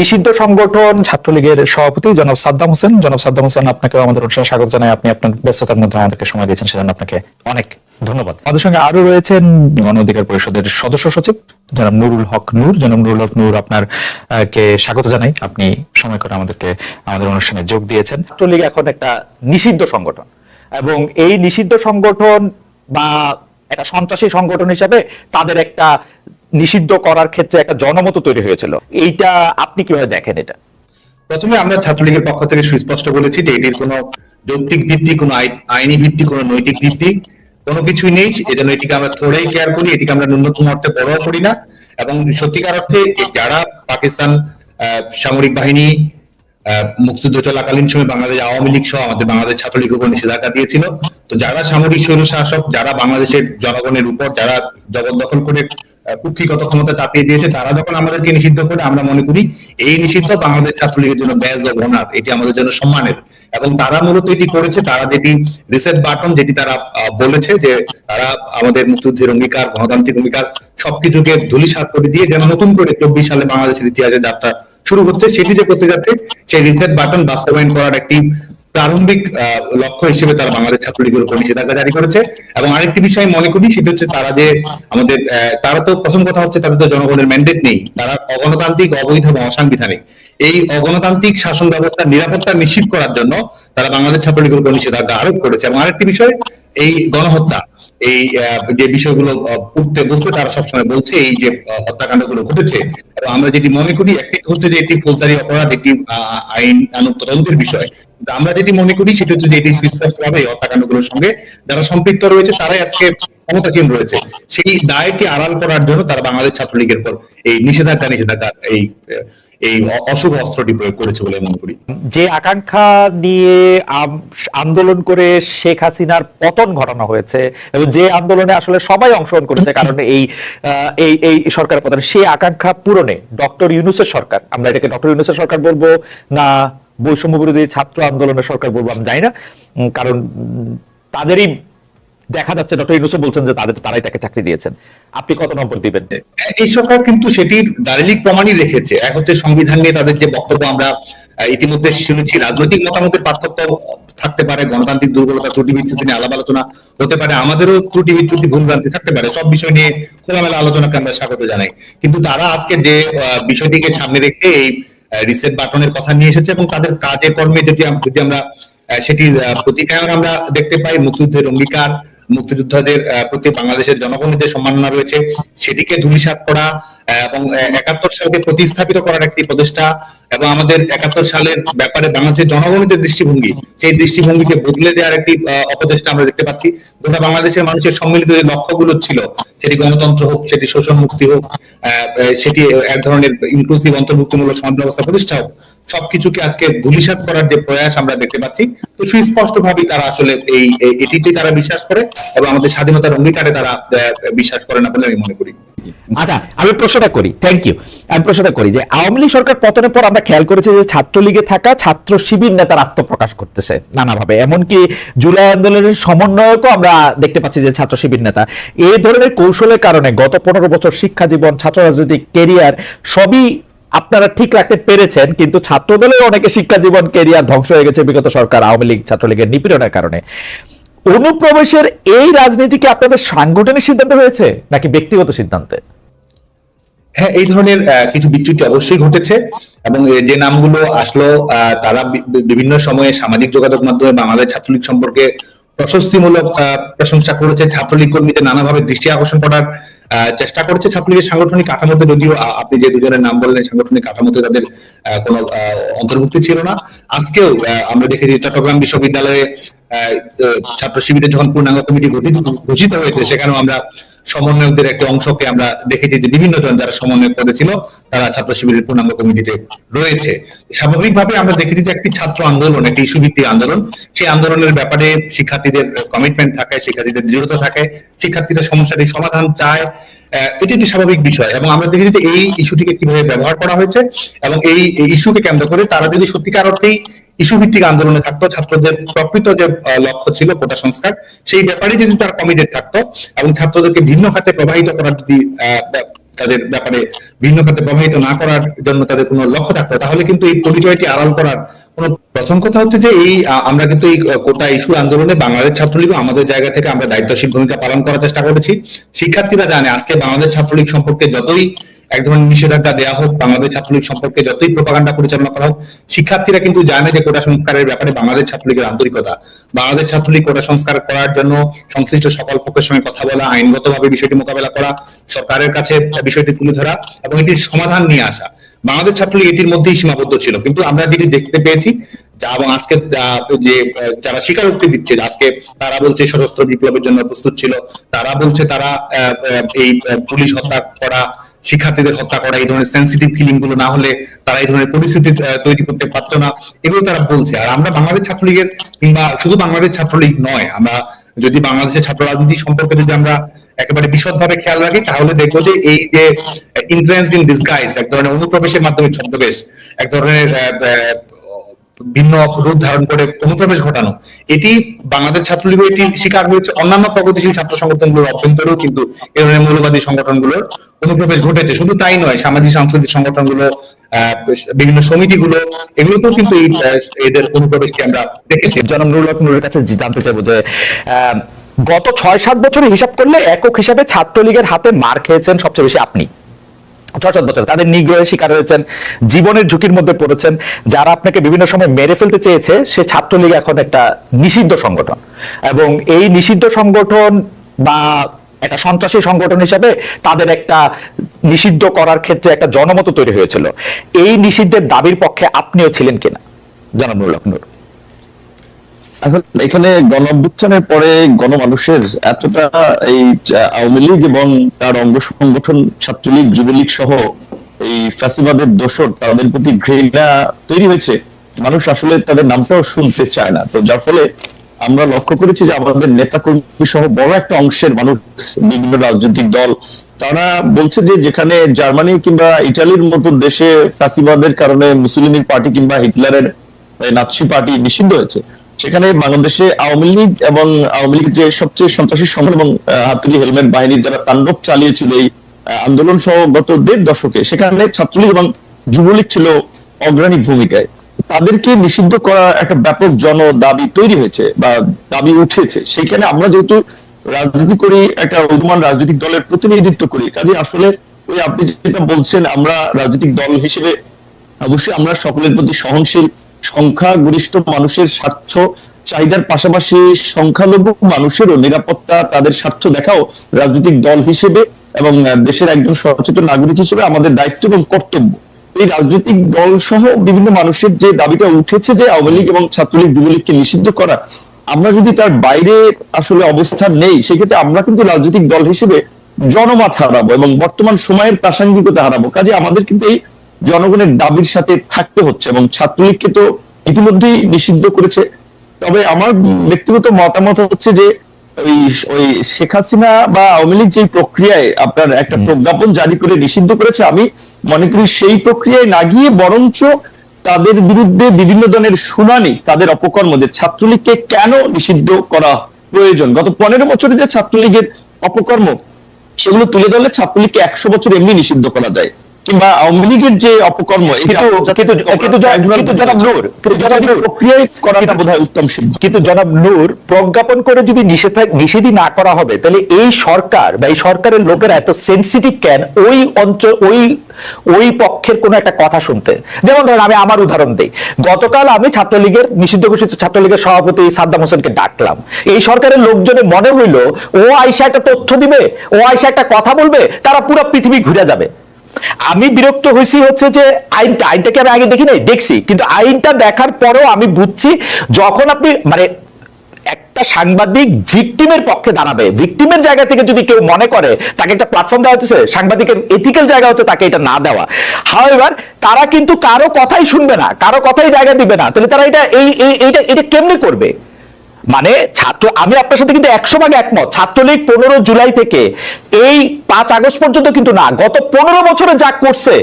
নিষিদ্ধ সংগঠন ছাত্রলীগের সভাপতি জনাব সাদ্দাম হোসেন। জনাব সাদ্দাম হোসেন, আপনাকেও আমাদের অনুষ্ঠানে স্বাগত জানাই। আপনি আপনার ব্যস্ততার মধ্যে আমাদেরকে সময় দিয়েছেন, সেজন্য আপনাকে অনেক ধন্যবাদ। আমাদের সঙ্গে আরো রয়েছেন গণ অধিকার পরিষদের সদস্য সচিব জনাব নুরুল হক নূর। জনাব নুরুল হক নূর, আপনার কে স্বাগত জানাই। আপনি সময় করে আমাদের অনুষ্ঠানে যোগ দিয়েছেন। ছাত্রলীগ এখন একটা নিষিদ্ধ সংগঠন, এবং এই নিষিদ্ধ সংগঠন বা একটা সন্ত্রাসী সংগঠন হিসাবে তাদের একটা নিষিদ্ধ করার ক্ষেত্রে একটা জনমত তৈরি হয়েছিল। এইটা আপনি কিভাবে দেখেন? এটা প্রথমে আমরা ছাত্রলীগের পক্ষ থেকে সুস্পষ্ট বলেছি যে এটির কোনো যৌক্তিক ভিত্তি, কোনো আইনি ভিত্তি, কোনো নৈতিক ভিত্তি কোনো কিছুই নেই। এজন্য এটিকে আমরা থোড়াই কেয়ার করি, এটিকে আমরা ন্যূনতম অর্থে পরোয়া করি না। এবং সত্যিকার অর্থে যারা পাকিস্তান সামরিক বাহিনী মুক্তিযুদ্ধ চলাকালীন সময় বাংলাদেশ আওয়ামী লীগ সহ আমাদের বাংলাদেশ ছাত্রলীগের উপর নিষেধাজ্ঞা দিয়েছিল, তো যারা সামরিক স্বৈরশাসক, যারা বাংলাদেশের জনগণের উপর যারা জবরদখল করে কুক্ষিগত ক্ষমতা চাপিয়ে দিয়েছে, তারা যখন আমাদেরকে নিষিদ্ধ করে, আমরা মনে করি এই নিষিদ্ধ বাংলাদেশ ছাত্রলীগের জন্য ব্যাজ অব অনার, এটি আমাদের জন্য সম্মানের। এবং তারা মূলত এটি করেছে, তারা যেটি রিসেট বাটন, যেটি তারা বলেছে যে তারা আমাদের মুক্তিযুদ্ধের অঙ্গীকার, গণতান্ত্রিক অঙ্গীকার সবকিছুকে ধূলিসাৎ করে দিয়ে যেন নতুন করে 24 সালে বাংলাদেশের ইতিহাসে যাত্রা শুরু হচ্ছে, সেটি যে করতে যাচ্ছে, সেই রিসেট বাটন বাস্তবায়ন করার একটি প্রারম্ভিক লক্ষ্য হিসেবে তারা বাংলাদেশ ছাত্রলীগের উপর নিষেধাজ্ঞা জারি করেছে। এবং আরেকটি বিষয় মনে করি, সেটা হচ্ছে তারা যে আমাদের তারা তো প্রথম কথা হচ্ছে তাদের তো জনগণের ম্যান্ডেট নেই, তারা অগণতান্ত্রিক, অবৈধ এবং অসাংবিধানিক এই অগণতান্ত্রিক শাসন ব্যবস্থার নিরাপত্তা নিশ্চিত করার জন্য তারা বাংলাদেশ ছাত্রলীগের উপর নিষেধাজ্ঞা আরোপ করেছে। এবং আরেকটি বিষয়, এই গণহত্যা, এই যে বিষয়গুলো উঠতে বসতে তারা সবসময় বলছে এই যে হত্যাকাণ্ডগুলো ঘটেছে, এবং আমরা যেটি মনে করি, একটি হচ্ছে যে এটি ফৌজদারি অপরাধ, একটি আইন তদন্তের বিষয়। আমরা যেটি মনে করি সেটা হচ্ছে যে এটি সুস্পষ্টভাবে হত্যাকাণ্ডগুলোর সঙ্গে যারা সম্পৃক্ত রয়েছে তারাই আজকে ক্ষমতাসীন রয়েছে, সেই দায়কে আড়াল করার জন্য তারা বাংলাদেশ ছাত্রলীগের পর এই নিষেধাজ্ঞা এই অশুভ অস্ত্রটি প্রয়োগ করেছে বলে মনে করি। যে আকাঙ্ক্ষা নিয়ে আন্দোলন করে শেখ হাসিনার পতন ঘটানো হয়েছে, এবং যে আন্দোলনে আসলে সবাই অংশগ্রহণ করেছে কারণ এই সরকারের পতন, সেই আকাঙ্ক্ষা পূরণে ডক্টর ইউনূসের সরকার, আমরা এটাকে ডক্টর ইউনূসের সরকার বলবো না বৈষম্য বিরোধী ছাত্র আন্দোলনের সরকার বলবো আমি জানি না, কারণ তাদেরই দেখা যাচ্ছে, ডক্টর ইউনূস বলছেন যে তারাই তাকে চাকরি দিয়েছেন। আপনি কত নম্বর দিবেন? এই সরকার কিন্তু সেটির দালিলিক প্রমাণই রেখেছে। এক হচ্ছে সংবিধান নিয়ে তাদের যে বক্তব্য, আমরা ইতিমধ্যে শুনেছি, রাজনৈতিক মতামতের পার্থক্য থাকতে পারে, গণতান্ত্রিক দুর্বলতা, ত্রুটি বিচ্যুতি নিয়ে আলাপ আলোচনা হতে পারে, আমাদেরও ত্রুটি বিচ্যুতি ভুলভ্রান্তি থাকতে পারে, সব বিষয় নিয়ে খোলামেলা আলোচনাকে আমরা স্বাগত জানাই। কিন্তু তারা আজকে যে বিষয়টিকে সামনে রেখে এই রিসেট বাটনের কথা নিয়ে এসেছে, এবং তাদের কাজে কর্মে যদি আমরা সেটির প্রতিকায়ন আমরা দেখতে পাই, মুক্তিযুদ্ধের অঙ্গীকার, মুক্তিযোদ্ধাদের প্রতি বাংলাদেশের জনগণের যে সম্মাননা রয়েছে সেটিকে ধূলিসাৎ করা, এবং 71 সালকে প্রতিস্থাপিত করার একটি প্রচেষ্টা, এবং আমাদের 71 সালের ব্যাপারে বাংলাদেশের জনগণের যে দৃষ্টিভঙ্গি, সেই দৃষ্টিভঙ্গিকে বদলে দেওয়ার একটি অপচেষ্টা আমরা দেখতে পাচ্ছি। গোটা বাংলাদেশের মানুষের সম্মিলিত যে লক্ষ্যগুলো ছিল, সেটি গণতন্ত্র হোক, সেটি শোষণ মুক্তি হোক, সেটি এক ধরনের ইনক্লুসিভ অন্তর্ভুক্তিমূলক সমাজ ব্যবস্থা প্রতিষ্ঠা হোক, সবকিছুকে আজকে ধূলিসাৎ করার যে প্রয়াস আমরা দেখতে পাচ্ছি, তো সুস্পষ্টভাবে তারা আসলে এটিতে তারা বিশ্বাস করে, এবং আমাদের স্বাধীনতার অঙ্গীকারে তারা বিশ্বাস করে না বলে আমি মনে করি। আচ্ছা, আমি প্রশ্নটা করি, থ্যাংক ইউ। আমি প্রশ্নটা করি যে আওয়ামী লীগ সরকার পতনের পর আমরা খেয়াল করেছি যে ছাত্রলীগে থাকা ছাত্র শিবির নেতার আত্মপ্রকাশ করতেছে নানাভাবে, এমনকি জুলাই আন্দোলনের সমন্বয়কও আমরা দেখতে পাচ্ছি যে ছাত্র শিবির নেতা। এই ধরনের কৌশলের কারণে গত 15 বছর শিক্ষা জীবন, ছাত্র রাজনৈতিক কেরিয়ার সবই আপনারা ঠিক রাখতে পেরেছেন, কিন্তু ছাত্রদলের অনেকে শিক্ষা জীবন, কেরিয়ার ধ্বংস হয়ে গেছে বিগত সরকার আওয়ামী লীগ ছাত্রলীগের নিপীড়নের কারণে। অনুপ্রবেশের এই রাজনীতি কি আপনাদের সাংগঠনিক সিদ্ধান্ত হয়েছে নাকি ব্যক্তিগত সিদ্ধান্তে? হ্যাঁ, এই ধরনের কিছু বিচ্যুতি অবশ্যই ঘটেছে, এবং যে নামগুলো আসলো তারা বিভিন্ন সময়ে সামাজিক যোগাযোগ মাধ্যমে বাংলাদেশ ছাত্রলীগ সম্পর্কে প্রশস্তিমূলক প্রশংসা করেছে, ছাত্রলীগ কর্মীদের নানাভাবে দৃষ্টি আকর্ষণ করার চেষ্টা করেছে। ছাত্রলীগের সাংগঠনিক কাঠামোতে, যদিও আপনি যে দুজনের নাম বললেন, সাংগঠনিক কাঠামোতে তাদের কোনো অন্তর্ভুক্তি ছিল না। আজকেও আমরা দেখেছি চট্টগ্রাম বিশ্ববিদ্যালয়ে ছাত্র শিবিরের যখন পূর্ণাঙ্গ কমিটি ঘোষিত হয়েছে, সেখানেও আমরা সমন্বয়কদের একটি অংশকে আমরা দেখেছি যে বিভিন্ন জন যারা সমন্বয়ক পদে ছিল তারা ছাত্র শিবিরের পূর্ণাঙ্গ কমিটিতে রয়েছে। স্বাভাবিকভাবে আমরা দেখেছি যে একটি ছাত্র আন্দোলন, একটি ইস্যু ভিত্তিক আন্দোলন, সেই আন্দোলনের ব্যাপারে শিক্ষার্থীদের কমিটমেন্ট থাকে, শিক্ষার্থীদের দৃঢ়তা থাকে, শিক্ষার্থীদের সমস্যাটি সমাধান চায়, এটি একটি স্বাভাবিক বিষয়। এবং আমরা দেখেছি যে এই ইস্যুটিকে কিভাবে ব্যবহার করা হয়েছে, এবং এই ইস্যুকে কেন্দ্র করে তারা যদি সত্যিকার অর্থেই ইস্যু ভিত্তিক আন্দোলনে থাকতো, ছাত্রদের প্রকৃত যে লক্ষ্য ছিল কোটা সংস্কার, সেই ব্যাপারে যদি তারা কমিটেড থাকতো, এবং ছাত্রদেরকে ভিন্ন খাতে প্রবাহিত করার যদি তাদের ব্যাপারে ভিন্ন খাতে প্রভাবিত না করার জন্য তাদের কোনো লক্ষ্য থাকতো, তাহলে কিন্তু এই পরিচয়টি আড়াল করার কোনো। প্রথম কথা হচ্ছে যে এই আমরা কিন্তু এই কোটা ইস্যু আন্দোলনে বাংলাদেশ ছাত্রলীগ আমাদের জায়গা থেকে আমরা দায়িত্বশীল ভূমিকা পালন করার চেষ্টা করেছি। শিক্ষার্থীরা জানে আজকে বাংলাদেশ ছাত্রলীগ সম্পর্কে যতই এক ধরনের নিষেধাজ্ঞা দেওয়া হোক, বাংলাদেশ ছাত্রলীগ সম্পর্কে যতই প্রোপাগান্ডা পরিচালনা করা হোক, শিক্ষার্থীরা কিন্তু জানে যে কোটা সংস্কারের ব্যাপারে বাংলাদেশ ছাত্রলীগের আন্তরিকতা। বাংলাদেশ ছাত্রলীগ কোটা সংস্কার করার জন্য সংশ্লিষ্ট সকল পক্ষের সঙ্গে কথা বলা, আইনগতভাবে বিষয়টি মোকাবেলা করা, সরকারের কাছে বিষয়টি তুলে ধরা এবং এটির সমাধান নিয়ে আসা। বাংলাদেশ ছাত্রলীগ এটির মধ্যেই সীমাবদ্ধ ছিল। কিন্তু আমরা যেটি দেখতে পেয়েছি এবং আজকে যে যারা স্বীকারোক্তি দিচ্ছে, আজকে তারা বলছে সশস্ত্র বিপ্লবের জন্য প্রস্তুত ছিল, তারা বলছে তারা এই পুলিশ হত্যা করা, শিক্ষার্থীদের হত্যা করা, এই ধরনের সেন্সিটিভ ফিলিং গুলো না হলে তারা এই ধরনের পরিস্থিতি তৈরি করতে পারতো না, এগুলো তারা বলছে। আর আমরা বাংলাদেশ ছাত্রলীগের, কিংবা শুধু বাংলাদেশ ছাত্রলীগ নয়, আমরা যদি বাংলাদেশের ছাত্র রাজনীতি সম্পর্কে যদি আমরা একেবারে বিশদভাবে খেয়াল রাখি, তাহলে দেখবো যে এই যে ইনফ্লুয়েন্স ইন ডিসগাইজ, এক ধরনের অনুপ্রবেশের মাধ্যমে ছদ্মবেশ, এক ধরনের ভিন্ন রূপ ধারণ করে অনুপ্রবেশ ঘটানো, এটি বাংলাদেশ ছাত্রলীগ এটি শিকার হয়েছে। অন্যান্য প্রগতিশীল ছাত্র সংগঠনগুলোর অভ্যন্তরেও কিন্তু এই ধরনের মৌলবাদী সংগঠনগুলোর অনুপ্রবেশ ঘটেছে। শুধু তাই নয়, সামাজিক সাংস্কৃতিক সংগঠনগুলো, বিভিন্ন সমিতিগুলো, এগুলোতেও কিন্তু এই এদের অনুপ্রবেশকে আমরা দেখেছি। জনাব নুরুল হক নুরের কাছে জানতে চাইবো যে গত 6-7 বছরে হিসাব করলে একক হিসাবে ছাত্রলীগের হাতে মার খেয়েছেন সবচেয়ে বেশি আপনি। 6-7 বছর তাদের নিগ্রহের শিকার হয়েছেন, জীবনের ঝুঁকির মধ্যে পড়েছেন। যারা আপনাকে বিভিন্ন সময় মেরে ফেলতে চেয়েছে, সে ছাত্রলীগ এখন একটা নিষিদ্ধ সংগঠন, এবং এই নিষিদ্ধ সংগঠন বা একটা সন্ত্রাসী সংগঠন হিসাবে তাদের একটা নিষিদ্ধ করার ক্ষেত্রে একটা জনমত তৈরি হয়েছিল। এই নিষিদ্ধের দাবির পক্ষে আপনিও ছিলেন কিনা, জনাব নুরুল হক নুর? এখন এখানে গণ অভ্যুত্থানের পরে গণমানুষের এতটা এই আওয়ামী লীগ এবং তার অঙ্গ সংগঠন ছাত্রলীগ, যুবলীগ সহ এই ফ্যাসিবাদের দোসর, তাদের প্রতি ঘৃণা তৈরি হয়েছে, মানুষ আসলে তাদের নামটাও শুনতে চায় না। তো যার ফলে আমরা লক্ষ্য করেছি যে আমাদের নেতাকর্মী সহ বড় একটা অংশের মানুষ, বিভিন্ন রাজনৈতিক দল, তারা বলছে যে যেখানে জার্মানি কিংবা ইটালির মতো দেশে ফ্যাসিবাদের কারণে মুসলিম পার্টি কিংবা হিটলারের নাৎসি পার্টি নিষিদ্ধ হয়েছে, সেখানে বাংলাদেশে আওয়ামী লীগ এবং আওয়ামী লীগের যে সবচেয়ে সন্ত্রাসী সংগঠন এবং হাতুড়ি হেলমেট বাহিনীর যারা তাণ্ডব চালিয়েছিল এই আন্দোলন সহ গত 1.5 দশকে, সেখানে ছাত্রলীগ এবং যুবলীগ ছিল অগ্রণী ভূমিকায়। তাদেরকে নিষিদ্ধ করা একটা ব্যাপক জন দাবি তৈরি হয়েছে বা দাবি উঠেছে। সেখানে আমরা যেহেতু রাজনীতি করি, একটা উদীয়মান রাজনৈতিক দলের প্রতিনিধিত্ব করি, কাজে আসলে ওই আপনি যেটা বলছেন, আমরা রাজনৈতিক দল হিসেবে অবশ্যই আমরা সকলের প্রতি সহনশীল, সংখ্যাগরিষ্ঠ মানুষের স্বার্থ চাহিদার পাশাপাশি সংখ্যালঘু মানুষেরও নিরাপত্তা, তাদের স্বার্থ দেখাও রাজনৈতিক দল হিসেবে এবং দেশের একজন সচেতন নাগরিক হিসেবে আমাদের দায়িত্ব এবং কর্তব্য। এই রাজনৈতিক দল সহ বিভিন্ন মানুষের যে দাবিটা উঠেছে যে আওয়ামী লীগ এবং ছাত্রলীগ, যুবলীগকে নিষিদ্ধ করা, আমরা যদি তার বাইরে আসলে অবস্থান নেই, সেক্ষেত্রে আমরা কিন্তু রাজনৈতিক দল হিসেবে জনমত হারাবো এবং বর্তমান সময়ের প্রাসঙ্গিকতা হারাবো। কাজে আমাদের কিন্তু এই জনগণের দাবির সাথে থাকতে হচ্ছে, এবং ছাত্রলীগকে তো ইতিমধ্যেই নিষিদ্ধ করেছে। তবে আমার ব্যক্তিগত মতামত হচ্ছে যে ওই শেখ হাসিনা বা আওয়ামী লীগ যে প্রক্রিয়ায় আপনার একটা প্রজ্ঞাপন জারি করে নিষিদ্ধ করেছে, আমি মনে করি সেই প্রক্রিয়ায় না গিয়ে বরঞ্চ তাদের বিরুদ্ধে বিভিন্ন ধরনের শুনানি, তাদের অপকর্ম, যে ছাত্রলীগকে কেন নিষিদ্ধ করা প্রয়োজন, গত 15 বছরে যে ছাত্রলীগের অপকর্ম, সেগুলো তুলে ধরলে ছাত্রলীগকে 100 বছর এমনি নিষিদ্ধ করা যায়। কিংবা আওয়ামী লীগের যে অপকর্ম, কিন্তু জনাব নূর, প্রজ্ঞাপন করে যদি নিষেধই না করা হবে, তাহলে এই সরকার বা এই সরকারের লোকেরা এত সেন্সিটিভ কেন ওই অঞ্চল, ওই পক্ষের কোন একটা কথা শুনতে? যেমন ধরেন, আমি আমার উদাহরণ দিই। গতকাল আমি ছাত্রলীগের, নিষিদ্ধ ঘোষিত ছাত্রলীগের সভাপতি সাদ্দাম হোসেনকে ডাকলাম। এই সরকারের লোকজনের মনে হইলো ও আইসা একটা তথ্য দিবে, ও আইসা একটা কথা বলবে, তারা পুরো পৃথিবী ঘুরে যাবে। আমি বিরক্ত হয়েছি হচ্ছে যে আইনটাকে আমি আগে দেখি নাই, দেখছি, কিন্তু আইনটা দেখার পরেও আমি বুঝছি, যখন আপনি মানে একটা সাংবাদিক ভিকটিমের পক্ষে দাঁড়াবে, ভিকটিমের জায়গা থেকে যদি কেউ মনে করে তাকে একটা প্ল্যাটফর্ম দেওয়া হচ্ছে, সাংবাদিকের এথিক্যাল জায়গা হচ্ছে তাকে এটা না দেওয়া। হাওয়েভার তারা কিন্তু কারো কথাই শুনবে না, কারো কথাই জায়গা দিবে না, তাহলে তারা এটা কেমনে করবে? মানে আমি আপনার সাথে কিন্তু 100 ভাগ একমত। ছাত্রলীগ 15 জুলাই থেকে এই 5 আগস্ট পর্যন্ত কিন্তু না, গত 15 বছরে যা করছে,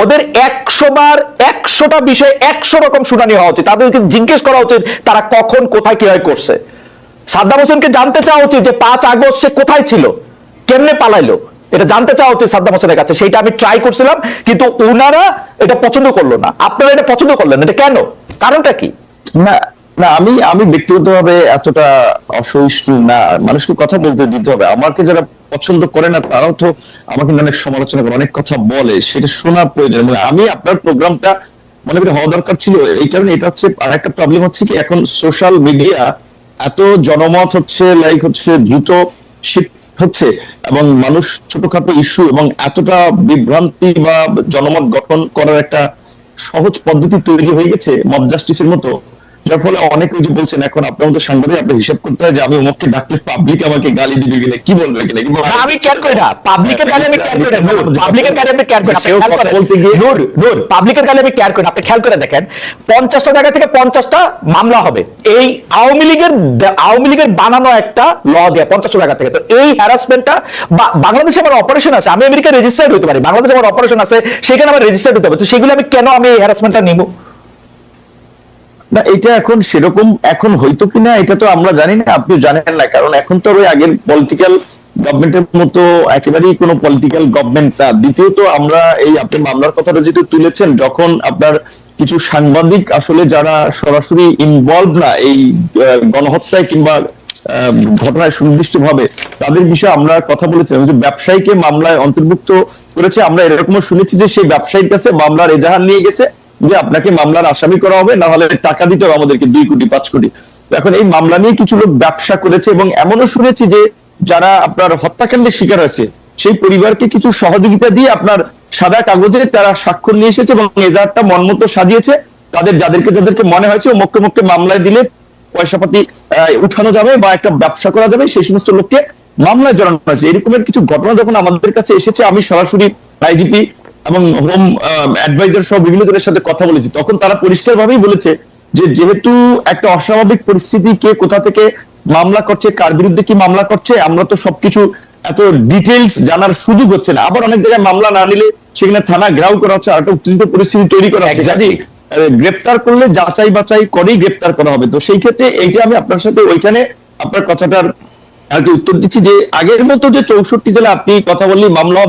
ওদের 100 বার 100টা বিষয়ে 100 রকম শুনানি হওয়া উচিত। তাদেরকে জিজ্ঞেস করা উচিত তারা কখন, কোথায়, কিভাবে করছে। সাদ্দাম হোসেনকে জানতে চাওয়া উচিত যে 5 আগস্ট সে কোথায় ছিল, কেমনে পালাইলো, এটা জানতে চাওয়া হচ্ছে সাদ্দাম হোসেনের কাছে, সেটা আমি ট্রাই করছিলাম, কিন্তু ওনারা এটা পছন্দ করলো না। আপনারা এটা পছন্দ করলেন, এটা কেন, কারণটা কি? না না, আমি ব্যক্তিগতভাবে এতটা অসহিষ্ণু না, মানুষকে কথা বলতে দিতে হবে। আমাকে যারা পছন্দ করে না তারাও তো আমাকে অনেক সমালোচনা করে, অনেক কথা বলে, সেটা শোনা প্রয়োজন। এবং আমি আপনার প্রোগ্রামটা মনে করি হওয়া দরকার ছিল, এই কারণে এটা হচ্ছে আর একটা প্রবলেম হচ্ছে কি, এখন সোশ্যাল মিডিয়া এত জনমত হচ্ছে, লাইক হচ্ছে, দ্রুত শিফট হচ্ছে, এবং মানুষ ছোটখাটো ইস্যু এবং এতটা বিভ্রান্তি বা জনমত গঠন করার একটা সহজ পদ্ধতি তৈরি হয়ে গেছে মব জাস্টিসের মতো, যার ফলে অনেকে যে বলছেন এখন আপনার মতো সাংবাদিক আপনার হিসাব করতে হয় যে আমি অমুককে ডাকলে পাবলিক আমাকে গালি দিবে কিনা, কি বলবে কিনা, কিংবা না, আমি কেয়ার করি না পাবলিকের গালি, আমি কেয়ার করি না নূর, পাবলিকের গালি আমি কেয়ার করি না। আপনি খেয়াল করেন বলতে গিয়ে নূর পাবলিকের গালি আমি কেয়ার করি না। আপনি খেয়াল করে দেখেন 50টা জায়গা থেকে 50টা মামলা হবে এই আওয়ামী লীগের বানানো একটা ল দেয়া 50টা জায়গা থেকে। তো এই হ্যারাসমেন্টটা বাংলাদেশে আমার অপারেশন আছে, আমি আমেরিকা রেজিস্টার্ড হতে পারি, বাংলাদেশে আমার অপারেশন আছে, সেখানে আমার রেজিস্টার্ড হতে হবে। তো সেগুলো আমি কেন আমি এই হ্যারাসমেন্টটা নিব? না, এটা এখন সেরকম এখন হয়তো কিনা এটা তো আমরা জানি না, আপনি জানেন না, কারণ এখন তো ওই আগের পলিটিক্যাল গভর্নমেন্টের মতো একেবারেই কোনো পলিটিক্যাল গভর্নমেন্ট না। দ্বিতীয়ত আমরা এই আপনি মামলার কথাটা যেহেতু তুলেছেন, যখন আপনার কিছু সাংবাদিক আসলে যারা সরাসরি ইনভলভ না এই গণহত্যায় কিংবা ঘটনায় সুনির্দিষ্টভাবে, তাদের বিষয়ে আমরা কথা বলেছিলাম যে ব্যবসায়ীকে মামলায় অন্তর্ভুক্ত করেছে। আমরা এরকমও শুনেছি যে সেই ব্যবসায়ীর কাছে মামলার এজাহার নিয়ে গেছে যে আপনাকে মামলার আসামি করা হবে, না হলে টাকা দিতে হবে আমাদেরকে 2 কোটি 5 কোটি। এখন এই মামলা নিয়ে কিছু লোক ব্যবসা করেছে, এবং এমনও শুনেছি যে যারা আপনার হত্যাকাণ্ডের শিকার হয়েছে সেই পরিবারকে কিছু সহযোগিতা দিয়ে আপনার সাদা কাগজে তারা স্বাক্ষর নিয়ে এসেছে এবং এজাহারটা মনমতো সাজিয়েছে। যাদেরকে মনে হয়েছে মক্কে মক্কে মামলায় দিলে পয়সা পাতি উঠানো যাবে বা একটা ব্যবসা করা যাবে, সেই সমস্ত লোককে মামলায় জড়ানো হয়েছে। এরকমের কিছু ঘটনা যখন আমাদের কাছে এসেছে, আমি সরাসরি আইজিপি এবং হোম অ্যাডভাইজার সহ বিভিন্ন জনের সাথে কথা বলেছি, তখন তারা পরিষ্কারভাবেই বলেছে যে যেহেতু একটা অস্বাভাবিক পরিস্থিতি, কে কোথা থেকে মামলা করছে, কার বিরুদ্ধে কি মামলা করছে, আমরা তো সবকিছু এত ডিটেইলস জানার সুযোগ হচ্ছে না। আবার অনেক জায়গায় মামলা না নিলে সেখানে থানা ঘেরাও করা হচ্ছে, আর একটা উত্তেজিত পরিস্থিতি তৈরি করা হচ্ছে। কাজেই গ্রেপ্তার করলে যাচাই বাছাই করেই গ্রেপ্তার করা হবে। তো সেই ক্ষেত্রে এইটা আমি আপনার সাথে ওইখানে আপনার কথাটার আর কি উত্তর দিচ্ছি যে আগের মতো যে 64 জেলা আপনি কথা বললেই মামলা হবে